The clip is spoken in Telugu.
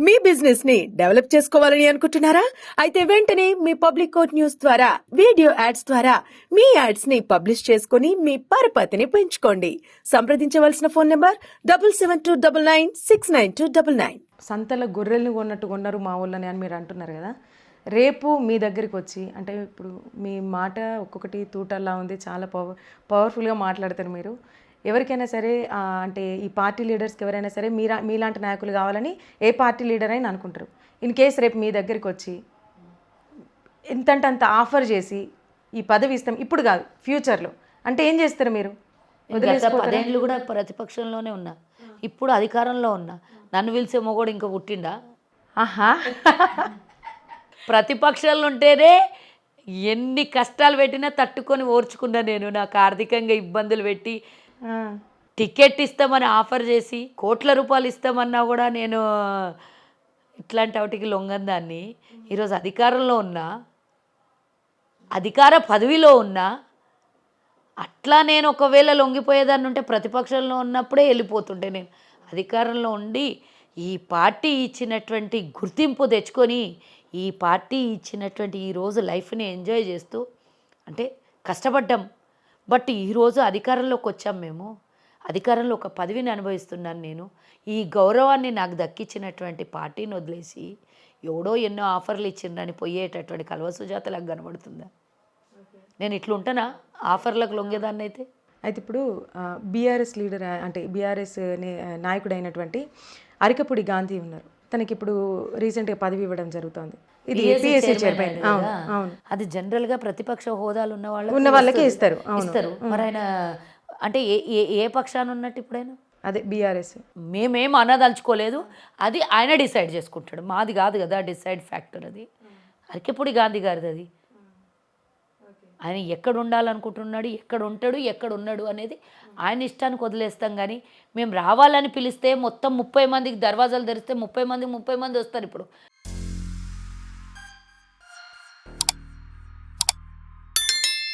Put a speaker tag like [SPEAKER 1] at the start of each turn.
[SPEAKER 1] మీ బిజినెస్ ని డెవలప్ చేసుకోవాలని అనుకుంటున్నారా? అయితే వెంటనే మీ పబ్లిక్ కోట్ న్యూస్ ద్వారా వీడియో యాడ్స్ ద్వారా మీ యాడ్స్ ని పబ్లిష్ చేసుకుని మీ పరపతిని పెంచుకోండి. సంప్రదించవలసిన ఫోన్ నంబర్ 7729969299.
[SPEAKER 2] సంతల గొర్రెల్ని కొన్నట్టు కొన్నారు మా ఊళ్ళని అని మీరు అంటున్నారు కదా. రేపు మీ దగ్గరికి వచ్చి అంటే ఇప్పుడు మీ మాట ఒక్కొక్కటి తూటల్లా ఉంది, చాలా పవర్ఫుల్గా మాట్లాడతారు మీరు. ఎవరికైనా సరే అంటే ఈ పార్టీ లీడర్స్కి ఎవరైనా సరే మీలాంటి నాయకులు కావాలని ఏ పార్టీ లీడర్ అయినా అనుకుంటారు. ఇన్ కేసు రేపు మీ దగ్గరికి వచ్చి ఎంతంటే అంత ఆఫర్ చేసి ఈ పదవి ఇస్తాం, ఇప్పుడు కాదు ఫ్యూచర్లో అంటే ఏం చేస్తారు మీరు?
[SPEAKER 3] గత 10 ఏళ్ళు కూడా ప్రతిపక్షంలోనే ఉన్నా, ఇప్పుడు అధికారంలో ఉన్నా. నన్ను పిలిచే మొగోడు ఇంకా పుట్టిండా?
[SPEAKER 2] ఆహా.
[SPEAKER 3] ప్రతిపక్షంలో ఉంటేనే ఎన్ని కష్టాలు పెట్టినా తట్టుకొని ఓర్చుకున్నా నేను. నాకు ఆర్థికంగా ఇబ్బందులు పెట్టి టికెట్ ఇస్తామని ఆఫర్ చేసి కోట్ల రూపాయలు ఇస్తామన్నా కూడా నేను ఇట్లాంటి వాటికి లొంగని దాన్ని. ఈరోజు అధికారంలో ఉన్నా, అధికార పదవిలో ఉన్నా, అట్లా నేను ఒకవేళ లొంగిపోయేదాన్ని ఉంటే ప్రతిపక్షంలో ఉన్నప్పుడే వెళ్ళిపోతుంటే, నేను అధికారంలో ఉండి ఈ పార్టీ ఇచ్చినటువంటి గుర్తింపు తెచ్చుకొని ఈ పార్టీ ఇచ్చినటువంటి ఈరోజు లైఫ్ని ఎంజాయ్ చేస్తూ అంటే కష్టపడ్డాం. బట్ ఈరోజు అధికారంలోకి వచ్చాం మేము, అధికారంలో ఒక పదవిని అనుభవిస్తున్నాను నేను. ఈ గౌరవాన్ని నాకు దక్కించినటువంటి పార్టీని వదిలేసి ఎవడో ఎన్నో ఆఫర్లు ఇచ్చిండ్రని పోయేటటువంటి కల్వ సుజాతలకు కనబడుతుందా? నేను ఇట్లా ఉంటానా ఆఫర్లకు లొంగేదాన్ని అయితే?
[SPEAKER 2] అయితే ఇప్పుడు బీఆర్ఎస్ లీడర్ అంటే బీఆర్ఎస్ నాయకుడు అయినటువంటి అరికపూడి గాంధీ ఉన్నారు. తనకి ఇప్పుడు రీసెంట్గా పదవి ఇవ్వడం జరుగుతుంది. ఇది పిఎస్సి చైర్మన్. అవును.
[SPEAKER 3] అది జనరల్గా ప్రతిపక్ష హోదాలు ఉన్న
[SPEAKER 2] వాళ్ళకే ఇస్తారు.
[SPEAKER 3] మరి ఆయన అంటే ఏ పక్షాన ఉన్నట్టు ఇప్పుడైనా?
[SPEAKER 2] అదే బీఆర్ఎస్.
[SPEAKER 3] మేమేం అనదలుచుకోలేదు, అది ఆయన డిసైడ్ చేసుకుంటాడు, మాది కాదు కదా డిసైడ్ ఫ్యాక్టర్. అది అరికెపూడి గాంధీ గారిది. అది ఆయన ఎక్కడ ఉండాలనుకుంటున్నాడు, ఎక్కడ ఉంటాడు, ఎక్కడ ఉన్నాడు అనేది ఆయన ఇష్టానికి వదిలేస్తాం. కానీ మేము రావాలని పిలిస్తే మొత్తం 30 మందికి దర్వాజాలు తెరిస్తే 30 మంది వస్తారు. ఇప్పుడు